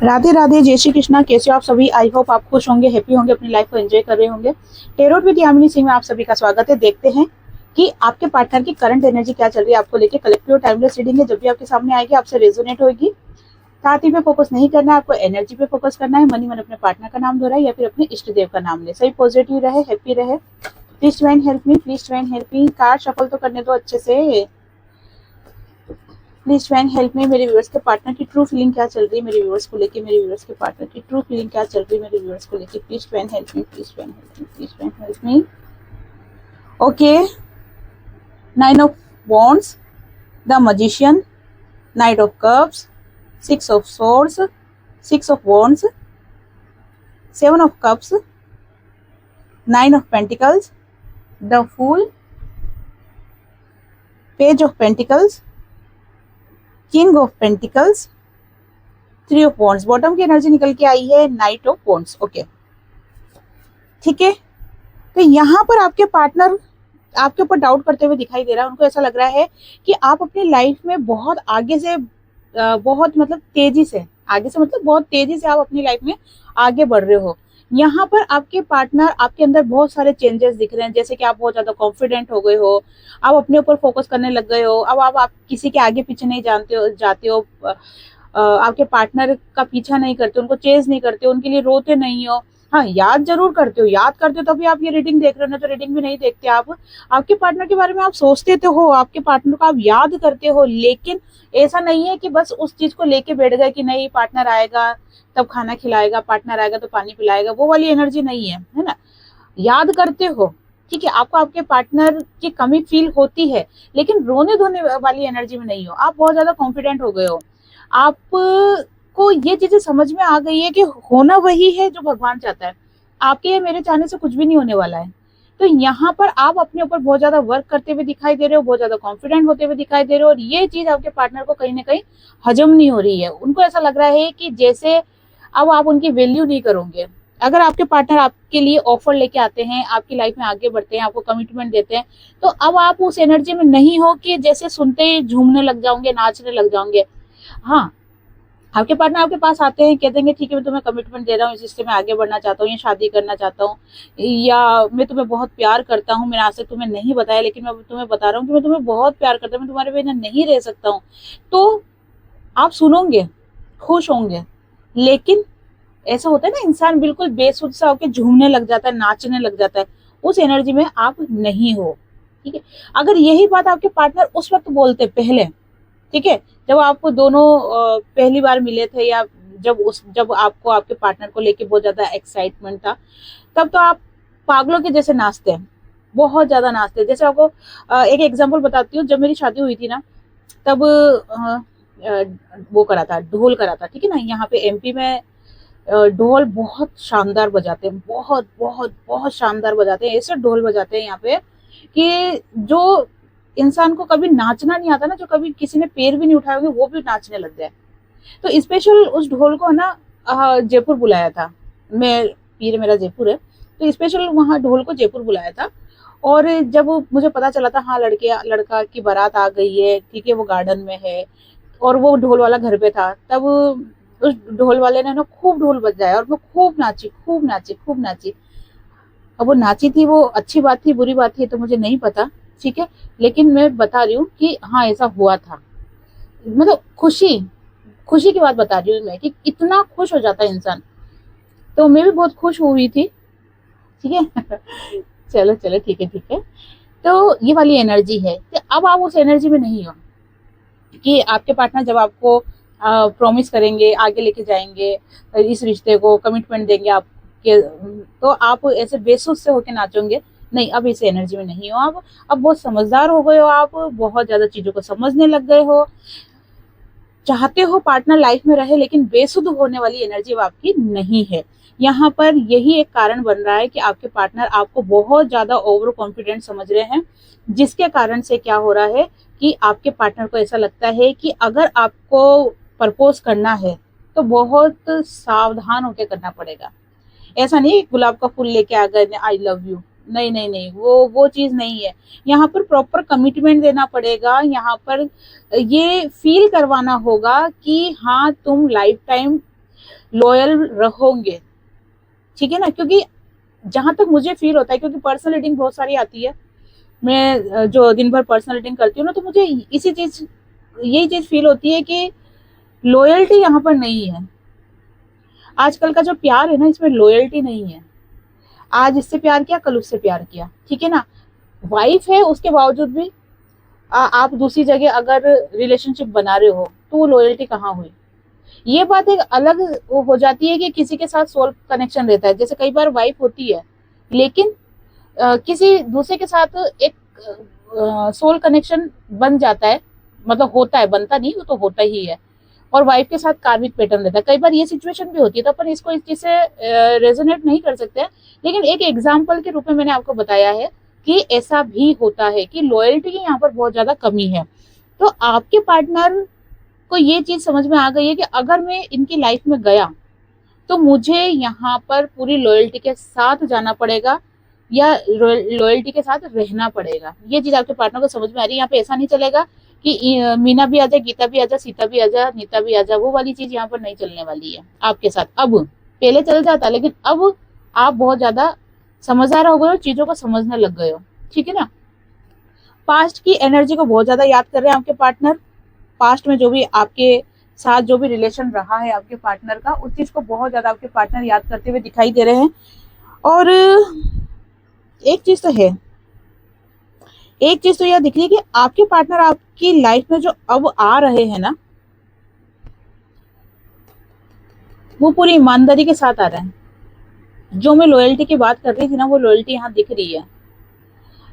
राधे राधे, जय श्री कृष्णा। कैसे हो आप सभी? आई होप आप खुश होंगे, हैप्पी होंगे, अपनी लाइफ को एंजॉय कर रहे होंगे। टेरोट विद यामिनी सिंह में आप सभी का स्वागत है। देखते हैं कि आपके पार्टनर की करंट एनर्जी क्या चल रही है आपको लेके। कलेक्टिव टाइमलेस रीडिंग है, जब भी आपके सामने आएगी आपसे रेजोनेट होगी। साथ ही पे फोकस नहीं करना है, आपको एनर्जी पे फोकस करना है। मनी मन अपने पार्टनर का नाम दोहराए या फिर अपने इष्ट देव का नाम ले। सही पॉजिटिव रहे, हैप्पी रहे। Please try and help me, please try and help me. Card shuffle तो करने दो अच्छे से। Please try and help me. मेरे व्यूअर्स के पार्टनर की ट्रू फीलिंग क्या चल रही है मेरे व्यूअर्स को लेके। मेरे व्यूअर्स के पार्टनर की ट्रू फीलिंग क्या चल रही है मेरे व्यूअर्स को लेके। Please try and help me, please try and help me, please try and help me. Okay, 9 of wands, the magician, knight of cups, 6 of swords, 6 of wands, 7 of cups, 9 of pentacles, the fool, page of pentacles, king of pentacles, 3 of wands। Bottom की energy निकल के आई है night of wands। Okay, ठीक है। तो यहाँ पर आपके पार्टनर आपके ऊपर डाउट करते हुए दिखाई दे रहा है। उनको ऐसा लग रहा है कि आप अपनी लाइफ में बहुत आगे से बहुत मतलब तेजी से आगे से मतलब बहुत तेजी से आप अपनी लाइफ में आगे बढ़ रहे हो। यहाँ पर आपके पार्टनर आपके अंदर बहुत सारे चेंजेस दिख रहे हैं, जैसे कि आप बहुत ज्यादा कॉन्फिडेंट हो गए हो, आप अपने ऊपर फोकस करने लग गए हो। अब आप किसी के आगे पीछे नहीं जाते हो, आपके पार्टनर का पीछा नहीं करते, उनको चेज नहीं करते, उनके लिए रोते नहीं हो। हाँ, याद जरूर करते हो, याद करते हो तभी आप ये रीडिंग देख रहे हो ना, तो रीडिंग भी नहीं देखते आप। आपके पार्टनर के बारे में आप सोचते तो हो, आपके पार्टनर को आप याद करते हो, लेकिन ऐसा नहीं है कि बस उस चीज को लेके बैठ गए कि नहीं पार्टनर आएगा तब खाना खिलाएगा, पार्टनर आएगा तो पानी पिलाएगा। वो वाली एनर्जी नहीं है ना। याद करते हो, ठीक है, आपको आपके पार्टनर की कमी फील होती है, लेकिन रोने धोने वाली एनर्जी में नहीं हो। आप बहुत ज्यादा कॉन्फिडेंट हो गए हो। आपको ये चीजें समझ में आ गई है कि होना वही है जो भगवान चाहता है। आपके या मेरे चाहने से कुछ भी नहीं होने वाला है। तो यहाँ पर आप अपने ऊपर बहुत ज्यादा वर्क करते हुए दिखाई दे रहे हो, बहुत ज्यादा कॉन्फिडेंट होते हुए दिखाई दे रहे हो, और ये चीज आपके पार्टनर को कहीं ना कहीं हजम नहीं हो रही है। उनको ऐसा लग रहा है कि जैसे अब आप उनकी वैल्यू नहीं करोगे। अगर आपके पार्टनर आपके लिए ऑफर लेके आते हैं, आपकी लाइफ में आगे बढ़ते हैं, आपको कमिटमेंट देते हैं, तो अब आप उस एनर्जी में नहीं हो कि जैसे सुनते ही झूमने लग जाओगे, नाचने लग जाओगे। हाँ, आपके पार्टनर आपके पास आते हैं, कहते हैं ठीक है मैं तुम्हें कमिटमेंट दे रहा हूँ, इस रिश्ते में आगे बढ़ना चाहता हूँ, या शादी करना चाहता हूँ, या मैं तुम्हें बहुत प्यार करता हूँ, मैंने आज तक तुम्हें नहीं बताया लेकिन मैं तुम्हें बता रहा हूँ कि मैं तुम्हें बहुत प्यार करता हूँ, मैं तुम्हारे बिना नहीं रह सकता हूँ। तो आप सुनोगे, खुश होंगे, लेकिन ऐसा होता है ना, इंसान बिल्कुल बेसुध सा होकर झूमने लग जाता है, नाचने लग जाता है, उस एनर्जी में आप नहीं हो। ठीक है, अगर यही बात आपके पार्टनर उस वक्त बोलते पहले, ठीक है, जब आपको दोनों पहली बार मिले थे, या जब आपको आपके पार्टनर को लेके बहुत ज्यादा एक्साइटमेंट था, तब तो आप पागलों के जैसे नाचते हैं, बहुत ज्यादा नाचते हैं। जैसे आपको एक एग्जांपल बताती हूँ। जब मेरी शादी हुई थी ना, तब वो करा था, ढोल करा था, ठीक है ना। यहाँ पे एमपी में ढोल बहुत शानदार बजाते हैं, बहुत बहुत बहुत शानदार बजाते हैं। ऐसे ढोल बजाते हैं यहाँ पे कि जो इंसान को कभी नाचना नहीं आता ना, जो कभी किसी ने पैर भी नहीं उठाए होंगे, वो भी नाचने लग जाए। तो स्पेशल उस ढोल को ना जयपुर बुलाया था। मैं पीर मेरा जयपुर है, तो स्पेशल वहाँ ढोल को जयपुर बुलाया था। और जब मुझे पता चला था हाँ लड़का की बारात आ गई है, ठीक है, वो गार्डन में है और वो ढोल वाला घर पे था, तब उस ढोल वाले ने ना खूब ढोल बजाया और मैं खूब नाची, खूब नाची, खूब नाची। अब वो नाची थी, वो अच्छी बात थी बुरी बात थी तो मुझे नहीं पता, ठीक है, लेकिन मैं बता रही हूँ कि हाँ ऐसा हुआ था। मतलब खुशी खुशी की बात बता रही हूँ मैं कि कितना खुश हो जाता है इंसान। तो मैं भी बहुत खुश हुई थी, ठीक है। चलो चलो, ठीक है ठीक है। तो ये वाली एनर्जी है कि अब आप उस एनर्जी में नहीं हो कि आपके पार्टनर जब आपको प्रॉमिस करेंगे, आगे लेके जाएंगे, इस रिश्ते को कमिटमेंट देंगे आपके, तो आप ऐसे बेसुध से होके नाचोगे। नहीं, अब इस एनर्जी में नहीं हो आप। अब बहुत समझदार हो गए हो, आप बहुत ज्यादा चीजों को समझने लग गए हो। चाहते हो पार्टनर लाइफ में रहे, लेकिन बेसुध होने वाली एनर्जी अब आपकी नहीं है। यहाँ पर यही एक कारण बन रहा है कि आपके पार्टनर आपको बहुत ज्यादा ओवर कॉन्फिडेंट समझ रहे हैं, जिसके कारण से क्या हो रहा है कि आपके पार्टनर को ऐसा लगता है कि अगर आपको प्रपोज करना है तो बहुत सावधान होकर करना पड़ेगा। ऐसा नहीं गुलाब का फूल लेके आ गए आई लव यू, नहीं नहीं नहीं, वो चीज नहीं है। यहाँ पर प्रॉपर कमिटमेंट देना पड़ेगा। यहाँ पर ये फील करवाना होगा कि हाँ तुम लाइफ टाइम लॉयल रहोगे, ठीक है ना। क्योंकि जहां तक मुझे फील होता है, क्योंकि पर्सनल रीडिंग बहुत सारी आती है, मैं जो दिन भर पर्सनल रीडिंग करती हूँ ना, तो मुझे यही चीज फील होती है कि लॉयल्टी यहाँ पर नहीं है। आजकल का जो प्यार है ना, इसमें लॉयल्टी नहीं है। आज इससे प्यार किया, कल उससे प्यार किया, ठीक है ना। वाइफ है, उसके बावजूद भी आप दूसरी जगह अगर रिलेशनशिप बना रहे हो, तो वो लॉयल्टी कहाँ हुई। ये बात एक अलग हो जाती है कि किसी के साथ सोल कनेक्शन रहता है, जैसे कई बार वाइफ होती है लेकिन किसी दूसरे के साथ एक सोल कनेक्शन बन जाता है, मतलब होता है, बनता नहीं, वो तो होता ही है। और वाइफ के साथ कार्मिक पैटर्न रहता है। कई बार ये सिचुएशन भी होती है, तो अपन इसको इस चीज से रेजोनेट नहीं कर सकते हैं, लेकिन एक एग्जाम्पल के रूप में मैंने आपको बताया है कि ऐसा भी होता है कि लॉयल्टी की यहाँ पर बहुत ज्यादा कमी है। तो आपके पार्टनर को ये चीज समझ में आ गई है कि अगर मैं इनकी लाइफ में गया तो मुझे यहाँ पर पूरी लॉयल्टी के साथ जाना पड़ेगा या लॉयल्टी के साथ रहना पड़ेगा। ये चीज आपके पार्टनर को समझ में आ रही है। यहाँ पे ऐसा नहीं चलेगा कि मीना भी आजा, गीता भी आजा, सीता भी आजा, नीता भी आजा, वो वाली चीज यहाँ पर नहीं चलने वाली है आपके साथ। अब पहले चल जाता, लेकिन अब आप बहुत ज्यादा समझदार हो गए हो, चीजों को समझने लग गए हो, ठीक है ना। पास्ट की एनर्जी को बहुत ज्यादा याद कर रहे हैं आपके पार्टनर। पास्ट में जो भी आपके साथ जो भी रिलेशन रहा है आपके पार्टनर का, उस चीज को बहुत ज्यादा आपके पार्टनर याद करते हुए दिखाई दे रहे हैं। और एक चीज तो है, एक चीज तो यह दिख रही है कि आपके पार्टनर आपकी लाइफ में जो अब आ रहे हैं ना, वो पूरी ईमानदारी के साथ आ रहे हैं। जो मैं लॉयल्टी की बात कर रही थी ना, वो लॉयल्टी यहाँ दिख रही है।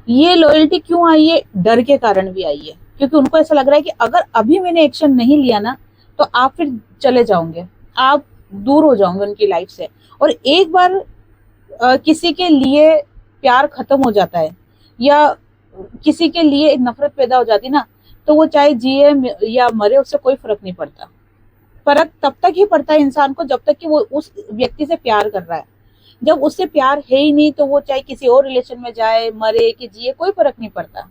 ये लॉयल्टी क्यों आई है? डर के कारण भी आई है, क्योंकि उनको ऐसा लग रहा है कि अगर अभी मैंने एक्शन नहीं लिया ना, तो आप फिर चले जाओगे, आप दूर हो जाओगे उनकी लाइफ से। और एक बार किसी के लिए प्यार खत्म हो जाता है या किसी के लिए एक नफरत पैदा हो जाती ना, तो वो चाहे जिए या मरे, उससे कोई फर्क नहीं पड़ता। फर्क तब तक ही पड़ता है इंसान को जब तक कि वो उस व्यक्ति से प्यार कर रहा है। जब उससे प्यार है ही नहीं, तो वो चाहे किसी और रिलेशन में जाए, मरे कि जिए, कोई फर्क नहीं पड़ता,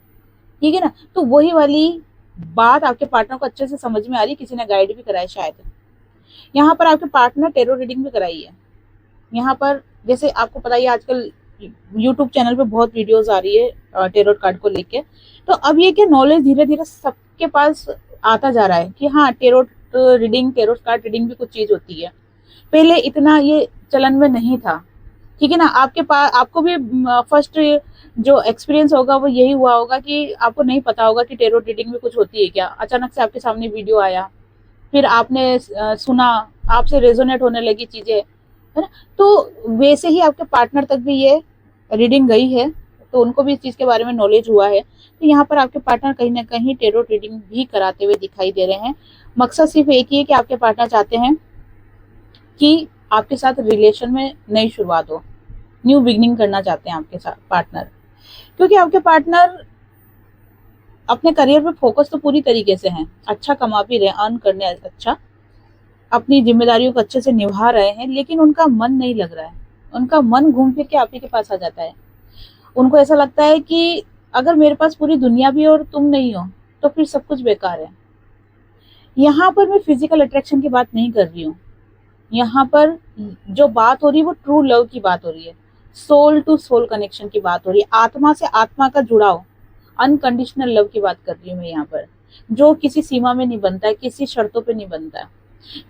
ठीक है ना। तो वही वाली बात आपके पार्टनर को अच्छे से समझ में आ रही, किसी ने गाइड भी कराया शायद। यहाँ पर आपके पार्टनर टेरो रीडिंग भी कराई है। यहाँ पर जैसे आपको पता ही, आजकल यूट्यूब चैनल पे बहुत वीडियोस आ रही है टेरोट कार्ड को लेके। तो अब ये क्या नॉलेज धीरे धीरे सबके पास आता जा रहा है कि हाँ, tarot reading, tarot card reading भी कुछ चीज होती है। पहले इतना ये चलन में नहीं था, ठीक है ना। आपके पास, आपको भी फर्स्ट जो एक्सपीरियंस होगा वो यही हुआ होगा कि आपको नहीं पता होगा कि टेरोट रीडिंग में कुछ होती है क्या। अचानक से आपके सामने वीडियो आया, फिर आपने सुना, आपसे रेजोनेट होने लगी चीजें, है ना। तो वैसे ही आपके पार्टनर तक भी ये रीडिंग गई है, तो उनको भी इस चीज के बारे में नॉलेज हुआ है। तो यहाँ पर आपके पार्टनर कहीं ना कहीं टेरोट रीडिंग भी कराते हुए दिखाई दे रहे हैं। मकसद सिर्फ एक ही है कि आपके पार्टनर चाहते हैं कि आपके साथ रिलेशन में नई शुरुआत हो, न्यू बिगनिंग करना चाहते हैं आपके साथ पार्टनर। क्योंकि आपके पार्टनर अपने करियर पे फोकस तो पूरी तरीके से हैं, अच्छा कमा भी रहे, अर्न करने अच्छा, अपनी जिम्मेदारियों को अच्छे से निभा रहे हैं, लेकिन उनका मन नहीं लग रहा है। उनका मन घूम फिर के आप ही के पास आ जाता है। उनको ऐसा लगता है कि अगर मेरे पास पूरी दुनिया भी और तुम नहीं हो, तो फिर सब कुछ बेकार है। यहाँ पर मैं फिजिकल अट्रैक्शन की बात नहीं कर रही हूँ। यहाँ पर जो बात हो रही है वो ट्रू लव की बात हो रही है, सोल टू सोल कनेक्शन की बात हो रही है, आत्मा से आत्मा का जुड़ाव, अनकंडीशनल लव की बात कर रही हूँ मैं यहाँ पर, जो किसी सीमा में नहीं बनता है, किसी शर्तों पे नहीं बनता है।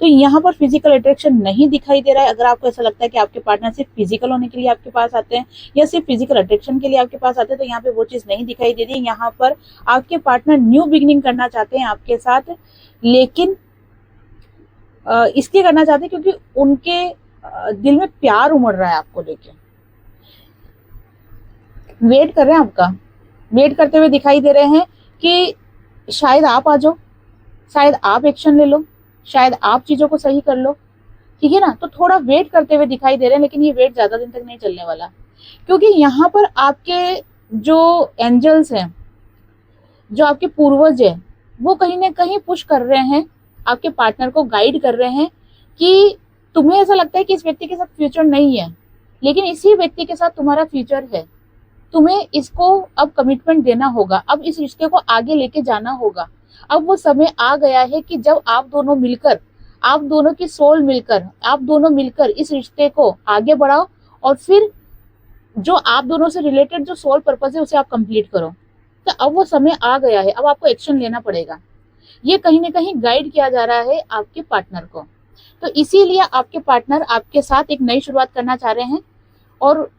तो यहाँ पर फिजिकल अट्रैक्शन नहीं दिखाई दे रहा है। अगर आपको ऐसा लगता है कि आपके पार्टनर सिर्फ फिजिकल होने के लिए आपके पास आते हैं या सिर्फ फिजिकल अट्रैक्शन के लिए आपके पास आते हैं, तो यहाँ पे वो चीज नहीं दिखाई दे रही है। यहाँ पर आपके पार्टनर न्यू बिगिनिंग करना चाहते हैं आपके साथ, लेकिन इसलिए करना चाहते हैं क्योंकि उनके दिल में प्यार उमड़ रहा है आपको लेके। वेट कर रहे हैं आपका, वेट करते हुए दिखाई दे रहे हैं कि शायद आप आ जाओ, शायद आप एक्शन ले लो, शायद आप चीजों को सही कर लो, ठीक है ना। तो थोड़ा वेट करते हुए दिखाई दे रहे हैं, लेकिन ये वेट ज्यादा दिन तक नहीं चलने वाला, क्योंकि यहाँ पर आपके जो एंजल्स हैं, जो आपके पूर्वज है, वो कहीं ना कहीं पुश कर रहे हैं, आपके पार्टनर को गाइड कर रहे हैं कि तुम्हें ऐसा लगता है कि इस व्यक्ति के साथ फ्यूचर नहीं है, लेकिन इसी व्यक्ति के साथ तुम्हारा फ्यूचर है। तुम्हें इसको अब कमिटमेंट देना होगा, अब इस रिश्ते को आगे लेके जाना होगा। अब वो समय आ गया है कि जब आप दोनों मिलकर आप दोनों की सोल मिलकर, आप दोनों मिलकर इस रिश्ते को आगे बढ़ाओ और फिर जो आप दोनों से रिलेटेड जो सोल पर्पस है उसे आप कंप्लीट करो। तो अब वो समय आ गया है, अब आपको एक्शन लेना पड़ेगा। ये कहीं ना कहीं गाइड किया जा रहा है आपके पार्टनर को। तो इसीलिए आपके पार्टनर आपके साथ एक नई शुरुआत करना चाह रहे हैं। और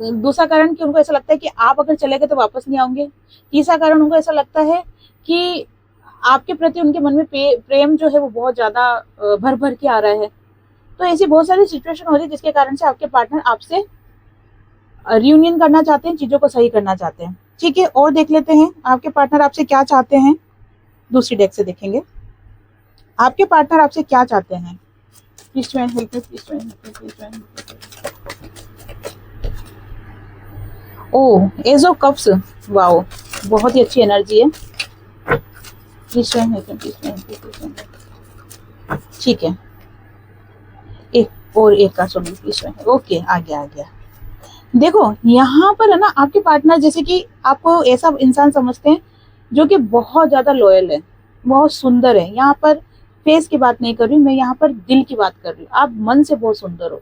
दूसरा कारण कि उनको ऐसा लगता है कि आप अगर चले गए तो वापस नहीं आएंगे। तीसरा कारण उनको ऐसा लगता है कि आपके प्रति उनके मन में प्रेम जो है वो बहुत ज्यादा भर भर के आ रहा है। तो ऐसी बहुत सारी सिचुएशन हो रही है जिसके कारण से आपके पार्टनर आपसे रियूनियन करना चाहते हैं, चीजों को सही करना चाहते हैं। ठीक है, और देख लेते हैं आपके पार्टनर आपसे क्या चाहते हैं। दूसरी डेक से देखेंगे आपके पार्टनर आपसे क्या चाहते हैं। Please help me, please. ओ, एज ऑफ कप्स, वाओ, बहुत ही अच्छी एनर्जी है। Please help. ठीक है, एक और एक का सुनिए प्लीज। ओके, आ गया। देखो यहाँ पर है ना, आपके पार्टनर जैसे कि आपको ऐसा इंसान समझते हैं जो कि बहुत ज्यादा लॉयल है, बहुत सुंदर है। यहाँ पर फेस की बात नहीं कर रही मैं, यहाँ पर दिल की बात कर रही हूँ। आप मन से बहुत सुंदर हो।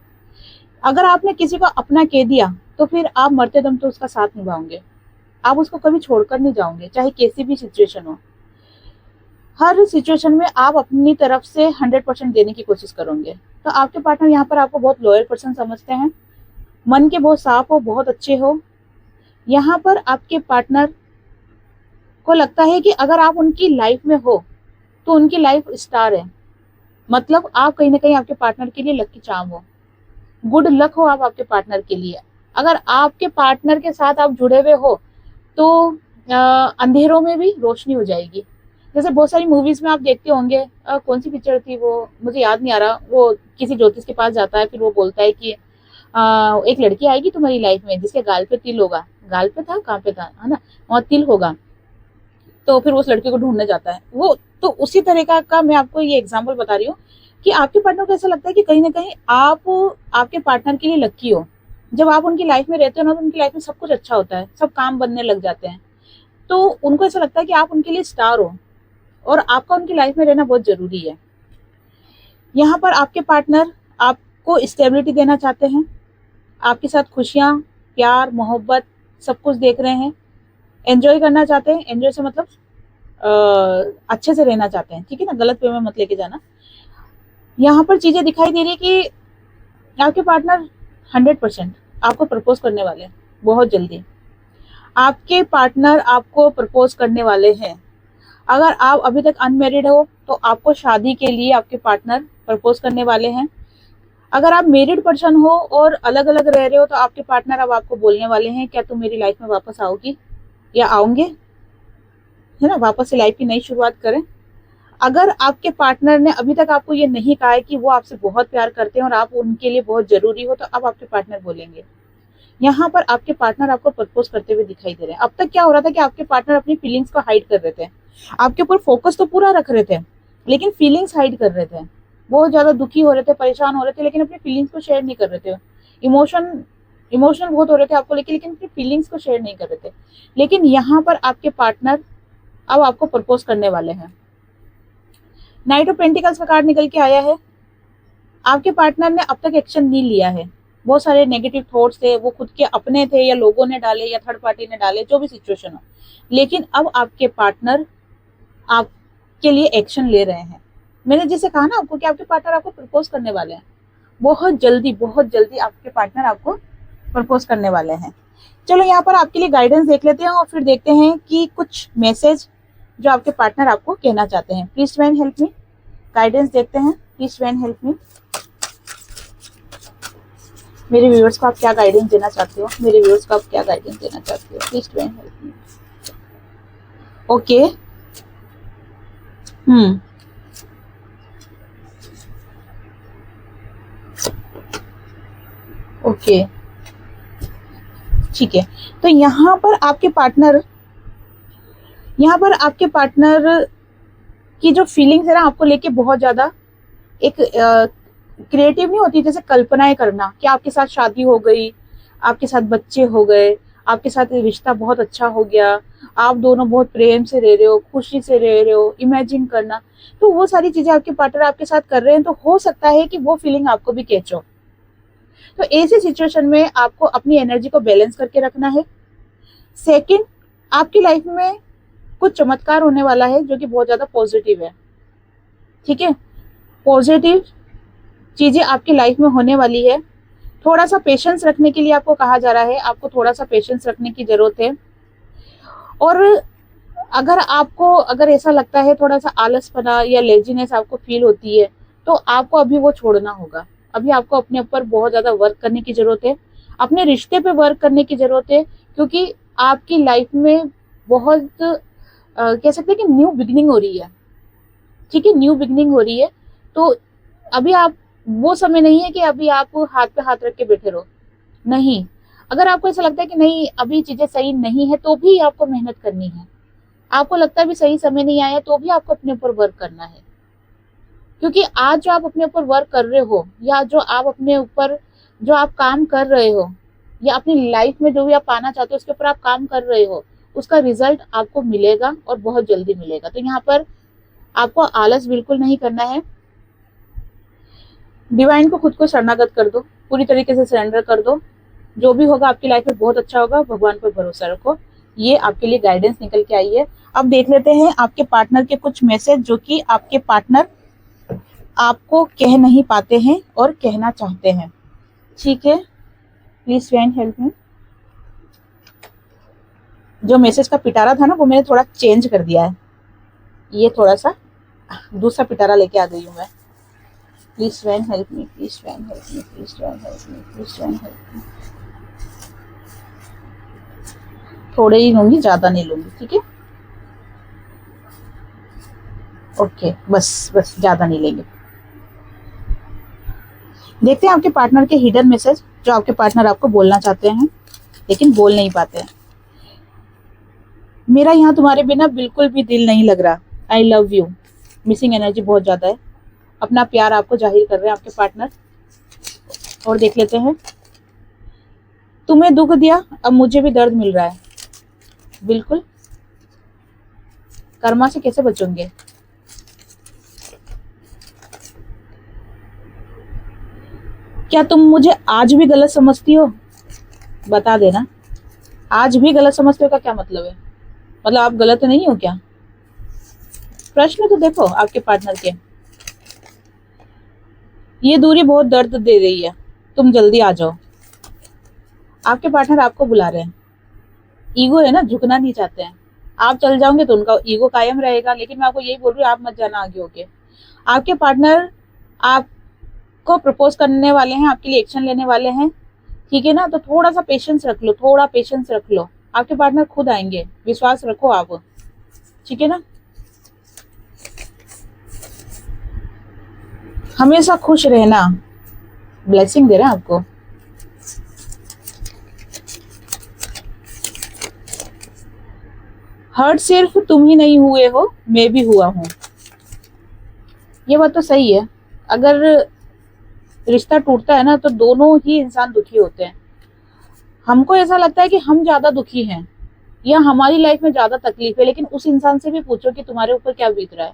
अगर आपने किसी को अपना कह दिया तो फिर आप मरते दम तो उसका साथ निभाओगे, आप उसको कभी छोड़कर नहीं जाओगे, चाहे कैसी भी सिचुएशन हो। हर सिचुएशन में आप अपनी तरफ से 100% देने की कोशिश करोगे। तो आपके पार्टनर यहाँ पर आपको बहुत लॉयल पर्सन समझते हैं, मन के बहुत साफ हो, बहुत अच्छे हो। यहाँ पर आपके पार्टनर को लगता है कि अगर आप उनकी लाइफ में हो तो उनकी लाइफ स्टार है। मतलब आप कहीं ना कहीं आपके पार्टनर के लिए लकी चार्म हो, गुड लक हो आप आपके पार्टनर के लिए। अगर आपके पार्टनर के साथ आप जुड़े हुए हो तो अंधेरों में भी रोशनी हो जाएगी। जैसे बहुत सारी मूवीज में आप देखते होंगे, कौन सी पिक्चर थी वो मुझे याद नहीं आ रहा, वो किसी ज्योतिष के पास जाता है, फिर वो बोलता है कि एक लड़की आएगी तुम्हारी लाइफ में जिसके गाल पे तिल होगा, गाल पे था, कहाँ पे था, है ना, वहाँ तिल होगा। तो फिर उस लड़की को ढूंढने जाता है वो। तो उसी तरह का मैं आपको ये एग्जाम्पल बता रही हूँ कि आपके पार्टनर को ऐसा लगता है कि कहीं ना कहीं आप आपके पार्टनर के लिए लकी हो। जब आप उनकी लाइफ में रहते हो ना तो उनकी लाइफ में सब कुछ अच्छा होता है, सब काम बनने लग जाते हैं। तो उनको ऐसा लगता है कि आप उनके लिए स्टार हो और आपका उनकी लाइफ में रहना बहुत जरूरी है। यहाँ पर आपके पार्टनर आपको स्टेबिलिटी देना चाहते हैं, आपके साथ खुशियाँ, प्यार, मोहब्बत सब कुछ देख रहे हैं, एंजॉय करना चाहते हैं। एंजॉय से मतलब अच्छे से रहना चाहते हैं, ठीक है ना, गलत वे में मत लेके जाना। यहाँ पर चीजें दिखाई दे रही है कि आपके पार्टनर 100% आपको प्रपोज करने वाले हैं बहुत जल्दी। आपके पार्टनर आपको प्रपोज करने वाले हैं। अगर आप अभी तक अनमेरिड हो तो आपको शादी के लिए आपके पार्टनर प्रपोज करने वाले हैं। अगर आप मेरिड पर्सन हो और अलग अलग रह रहे हो तो आपके पार्टनर अब आपको बोलने वाले हैं क्या तुम मेरी लाइफ में वापस आओगी या आओगे, है ना, वापस से लाइफ की नई शुरुआत करें। अगर आपके पार्टनर ने अभी तक आपको ये नहीं कहा है कि वो आपसे बहुत प्यार करते हैं और आप उनके लिए बहुत जरूरी हो तो अब आपके पार्टनर बोलेंगे। यहाँ पर आपके पार्टनर आपको प्रपोज करते हुए दिखाई दे रहे हैं। अब तक क्या हो रहा था कि आपके पार्टनर अपनी फीलिंग्स को हाइड कर रहे थे, आपके ऊपर फोकस तो पूरा रख रहे थे लेकिन फीलिंग्स हाइड कर रहे थे, बहुत ज्यादा दुखी हो रहे थे, परेशान हो रहे थे, लेकिन अपनी फीलिंग्स को शेयर नहीं कर रहे थे। इमोशनल बहुत हो रहे थे आपको लेकिन अपनी फीलिंग्स को शेयर नहीं कर रहे थे। लेकिन यहाँ पर आपके पार्टनर अब आपको प्रपोज करने वाले हैं। नाइट ऑफ पेंटिकल्स का कार्ड निकल के आया है। आपके पार्टनर ने अब तक एक्शन नहीं लिया है, बहुत सारे नेगेटिव थॉट्स थे, वो खुद के अपने थे या लोगों ने डाले या थर्ड पार्टी ने डाले, जो भी सिचुएशन हो। लेकिन अब आपके पार्टनर आपके लिए एक्शन ले रहे हैं। मैंने जैसे कहा ना आपको कि आपके पार्टनर आपको प्रपोज करने वाले हैं बहुत जल्दी आपके पार्टनर आपको प्रपोज करने वाले हैं। चलो यहाँ पर आपके लिए गाइडेंस देख लेते हैं और फिर देखते हैं कि कुछ मैसेज जो आपके पार्टनर आपको कहना चाहते हैं। Please divine help me, guidance देखते हैं। प्लीज डिवाइन हेल्प मी, मेरे व्यूअर्स को आप क्या गाइडेंस देना चाहते हो, मेरे व्यूअर्स को आप क्या गाइडेंस देना चाहते हो। Please divine help me. Okay, okay, ठीक है। तो यहाँ पर आपके पार्टनर की जो फीलिंग्स है ना आपको लेके बहुत ज्यादा एक क्रिएटिव नहीं होती, जैसे कल्पनाएं करना कि आपके साथ शादी हो गई, आपके साथ बच्चे हो गए, आपके साथ रिश्ता बहुत अच्छा हो गया आप दोनों बहुत प्रेम से रह रहे हो, खुशी से रह रहे हो, इमेजिन करना, तो वो सारी चीजें आपके पार्टनर आपके साथ कर रहे हैं, तो हो सकता है कि वो फीलिंग आपको भी कैच हो। तो ऐसी सिचुएशन में आपको अपनी एनर्जी को बैलेंस करके रखना है। सेकंड, आपकी लाइफ में कुछ चमत्कार होने वाला है जो कि बहुत ज्यादा पॉजिटिव है। ठीक है, पॉजिटिव चीजें आपकी लाइफ में होने वाली है। थोड़ा सा पेशेंस रखने के लिए आपको कहा जा रहा है, आपको थोड़ा सा पेशेंस रखने की जरूरत है। और अगर ऐसा लगता है, थोड़ा सा आलसपना या लेजीनेस आपको फील होती है, तो आपको अभी वो छोड़ना होगा। अभी आपको अपने ऊपर बहुत ज्यादा वर्क करने की जरूरत है, अपने रिश्ते पे वर्क करने की जरूरत है, क्योंकि आपकी लाइफ में बहुत कह सकते हैं कि न्यू बिगिनिंग हो रही है। ठीक है, न्यू बिगिनिंग हो रही है। तो अभी आप, वो समय नहीं है कि अभी आप हाथ पे हाथ रख के बैठे रहो, नहीं। अगर आपको ऐसा लगता है कि नहीं अभी चीजें सही नहीं है, तो भी आपको मेहनत करनी है। आपको लगता है भी सही समय नहीं आया, तो भी आपको अपने ऊपर वर्क करना है। क्योंकि आज जो आप अपने ऊपर वर्क कर रहे हो, या जो आप अपने ऊपर जो आप काम कर रहे हो, या अपनी लाइफ में जो भी आप पाना चाहते हो उसके ऊपर आप काम कर रहे हो, उसका रिजल्ट आपको मिलेगा और बहुत जल्दी मिलेगा। तो यहाँ पर आपको आलस बिल्कुल नहीं करना है। डिवाइन को खुद को शरणागत कर दो, पूरी तरीके से सरेंडर कर दो। जो भी होगा आपकी लाइफ में बहुत अच्छा होगा, भगवान पर भरोसा रखो। ये आपके लिए गाइडेंस निकल के आई है। अब देख लेते हैं आपके पार्टनर के कुछ मैसेज जो कि आपके पार्टनर आपको कह नहीं पाते हैं और कहना चाहते हैं। ठीक है, प्लीज फ्रेंड हेल्प मी। जो मैसेज का पिटारा था ना, वो मैंने थोड़ा चेंज कर दिया है। ये थोड़ा सा दूसरा पिटारा लेके आ गई हूँ मैं। Please friend help me, please friend help me, please friend help me, please friend help me. थोड़े ही लूंगी, ज्यादा नहीं लूंगी। ठीक है, ओके, बस बस ज्यादा नहीं लेंगे। देखते हैं आपके पार्टनर के हिडन मैसेज, जो आपके पार्टनर आपको बोलना चाहते हैं लेकिन बोल नहीं पाते हैं। मेरा यहाँ तुम्हारे बिना बिल्कुल भी दिल नहीं लग रहा, I love you. Missing energy बहुत ज्यादा है, अपना प्यार आपको जाहिर कर रहे हैं आपके पार्टनर। और देख लेते हैं, तुम्हें दुख दिया, अब मुझे भी दर्द मिल रहा है। बिल्कुल, कर्मा से कैसे बचोगे? क्या तुम मुझे आज भी गलत समझती हो? बता देना। आज भी गलत समझते हो का क्या मतलब है? मतलब आप गलत नहीं हो क्या? प्रश्न तो देखो आपके पार्टनर के। ये दूरी बहुत दर्द दे रही है, तुम जल्दी आ जाओ। आपके पार्टनर आपको बुला रहे हैं। ईगो है ना, झुकना नहीं चाहते हैं। आप चल जाओगे तो उनका ईगो कायम रहेगा, लेकिन मैं आपको यही बोल रही हूँ, आप मत जाना आगे होके। आपके पार्टनर आपको प्रपोज करने वाले हैं, आपके लिए एक्शन लेने वाले हैं। ठीक है ना, तो थोड़ा सा पेशेंस रख लो, थोड़ा पेशेंस रख लो। आपके पार्टनर खुद आएंगे, विश्वास रखो आप। ठीक है ना, हमेशा खुश रहना, ब्लेसिंग दे रहे हैं आपको। हर्ट सिर्फ तुम ही नहीं हुए हो, मैं भी हुआ हूं। ये बात तो सही है। अगर रिश्ता टूटता है ना, तो दोनों ही इंसान दुखी होते हैं। हमको ऐसा लगता है कि हम ज्यादा दुखी हैं या हमारी लाइफ में ज्यादा तकलीफ है, लेकिन उस इंसान से भी पूछो कि तुम्हारे ऊपर क्या बीत रहा है।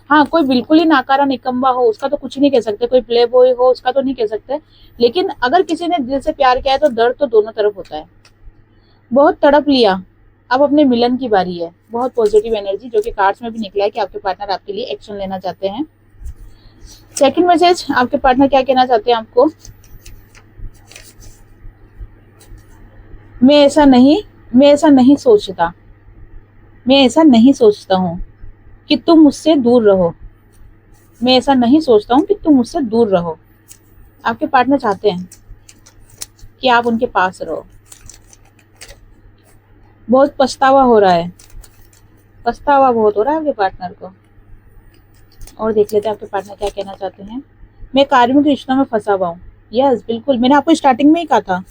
हाँ, कोई बिल्कुल ही नाकारा निकम्मा हो उसका तो कुछ नहीं कह सकते, कोई प्ले बॉय हो उसका तो नहीं कह सकते, लेकिन अगर किसी ने दिल से प्यार किया है तो दर्द तो दोनों तरफ होता है। बहुत तड़प लिया, अब अपने मिलन की बारी है। बहुत पॉजिटिव एनर्जी जो कि कार्ड्स में भी निकला है कि आपके पार्टनर आपके लिए एक्शन लेना चाहते हैं। सेकंड मैसेज, आपके पार्टनर क्या कहना चाहते हैं आपको? मैं ऐसा नहीं सोचता, मैं ऐसा नहीं सोचता हूँ कि तुम मुझसे दूर रहो। मैं ऐसा नहीं सोचता हूँ कि तुम मुझसे दूर रहो। आपके पार्टनर चाहते हैं कि आप उनके पास रहो। बहुत पछतावा हो रहा है, पछतावा बहुत हो रहा है आपके पार्टनर को। और देख लेते हैं आपके पार्टनर क्या कहना चाहते हैं। मैं कार्मिक रिश्तों में फंसा हुआ हूँ। यस, बिल्कुल, मैंने आपको स्टार्टिंग में ही कहा था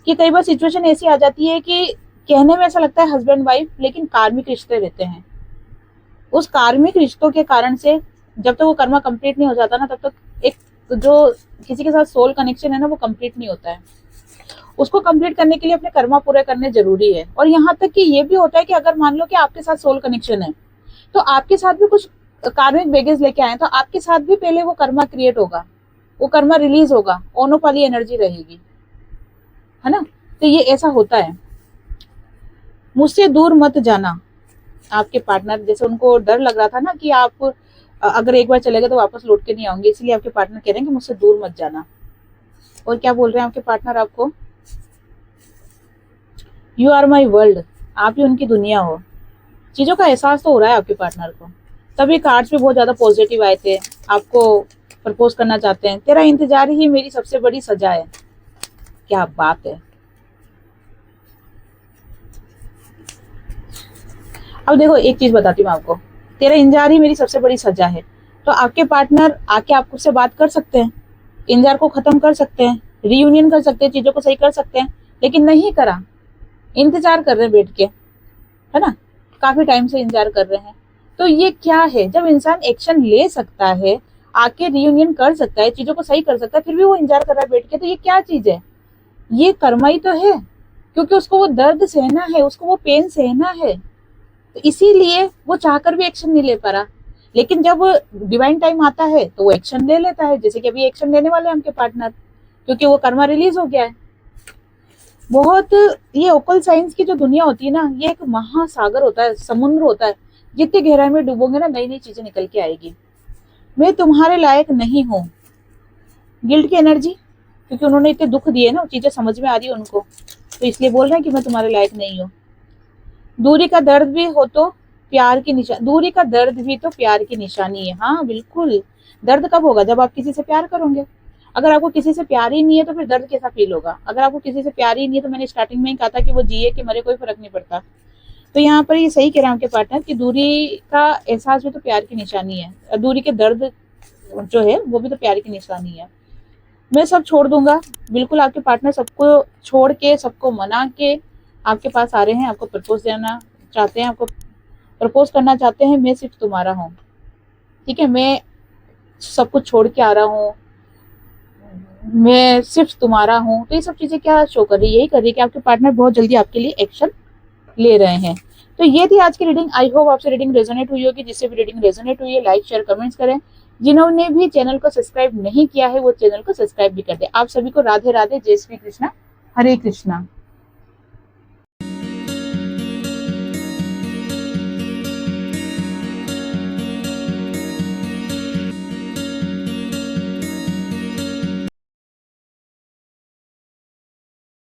कि कई बार सिचुएशन ऐसी आ जाती है कि कहने में ऐसा लगता है हस्बैंड वाइफ, लेकिन कार्मिक रिश्ते रहते हैं। उस कार्मिक रिश्तों के कारण से जब तक वो कर्मा कंप्लीट नहीं हो जाता ना, तब तक एक जो किसी के साथ सोल कनेक्शन है ना, वो कंप्लीट नहीं होता है। उसको कंप्लीट करने के लिए अपने कर्मा पूरे करने जरूरी है। और यहाँ तक कि ये भी होता है कि अगर मान लो कि आपके साथ सोल कनेक्शन है, तो आपके साथ भी कुछ कार्मिक बैगेज लेके आए, तो आपके साथ भी पहले वो कर्मा क्रिएट होगा, वो कर्मा रिलीज होगा, ओनोप वाली एनर्जी रहेगी, है ना। तो ये ऐसा होता है। मुझसे दूर मत जाना। आपके पार्टनर, जैसे उनको डर लग रहा था ना कि आप अगर एक बार चले गए तो वापस लौट के नहीं आएंगे, इसलिए आपके पार्टनर कह रहे हैं कि मुझसे दूर मत जाना। और क्या बोल रहे हैं आपके पार्टनर आपको? You are my world. आप ही उनकी दुनिया हो। चीजों का एहसास तो हो रहा है आपके पार्टनर को, तभी कार्ड्स पे बहुत ज्यादा पॉजिटिव आए थे। आपको प्रपोज करना चाहते हैं। तेरा इंतजार ही मेरी सबसे बड़ी सजा है। क्या बात है। अब देखो एक चीज बताती हूँ आपको, तेरा इंतजार ही मेरी सबसे बड़ी सजा है। तो आपके पार्टनर आके आपको से बात कर सकते हैं, इंतजार को खत्म कर सकते हैं, रियूनियन कर सकते हैं, चीजों को सही कर सकते हैं, लेकिन नहीं करा। इंतजार कर रहे हैं बैठ के, है ना, काफी टाइम से इंतजार कर रहे हैं। तो ये क्या है, जब इंसान एक्शन ले सकता है, आके रियूनियन कर सकता है, चीजों को सही कर सकता है, फिर भी वो इंतजार कर रहा है बैठ के, तो ये क्या चीज है? ये कर्मा ही तो है, क्योंकि उसको वो दर्द सहना है, उसको वो पेन सहना है, तो इसीलिए वो चाहकर भी एक्शन नहीं ले पा रहा। लेकिन जब डिवाइन टाइम आता है तो वो एक्शन ले लेता है, जैसे कि अभी एक्शन लेने वाले हैं उनके पार्टनर, क्योंकि वो कर्मा रिलीज हो गया है। बहुत, ये ओकल साइंस की जो दुनिया होती है ना, ये एक महासागर होता है, समुद्र होता है। जितनी गहराई में डूबोगे ना, नई नई चीजें निकल के आएगी। मैं तुम्हारे लायक नहीं हूँ। गिल्ट की एनर्जी, क्योंकि उन्होंने इतने दुख दिए ना, चीजें समझ में आ रही है उनको, तो इसलिए बोल रहे हैं कि मैं तुम्हारे लायक नहीं हूँ। दूरी का दर्द भी हो तो प्यार की निशानी, दूरी का दर्द भी तो प्यार की निशानी है। हाँ बिल्कुल। दर्द कब होगा? जब आप किसी से प्यार करोगे। अगर आपको किसी से प्यार ही नहीं है तो फिर दर्द कैसा फील होगा? अगर आपको किसी से प्यार ही नहीं है, तो मैंने स्टार्टिंग में ही कहा था कि वो जिए कि मरे कोई फर्क नहीं पड़ता। तो यहाँ पर ये सही कह रहे हैं आपके पार्टनर कि दूरी का एहसास भी तो प्यार की निशानी है, दूरी के दर्द जो है वो भी तो प्यार की निशानी है। मैं सब छोड़ दूंगा। बिल्कुल आपके पार्टनर सबको छोड़ के, सबको मना के आपके पास आ रहे हैं, आपको प्रपोज देना चाहते हैं, आपको प्रपोज करना चाहते हैं। मैं सिर्फ तुम्हारा हूँ, ठीक है, मैं सब कुछ छोड़ के आ रहा हूँ, मैं सिर्फ तुम्हारा हूँ। तो ये सब चीजें क्या शो कर रही है? यही कर रही है कि आपके पार्टनर बहुत जल्दी आपके लिए एक्शन ले रहे हैं। तो ये थी आज की रीडिंग। आई होप आपसे रीडिंग रेजोनेट हुई होगी। जिससे भी रीडिंग रेजोनेट हुई है, लाइक शेयर कमेंट्स करें। जिन्होंने भी चैनल को सब्सक्राइब नहीं किया है, वो चैनल को सब्सक्राइब भी कर दे। आप सभी को राधे राधे, जय श्री कृष्णा, हरे कृष्णा।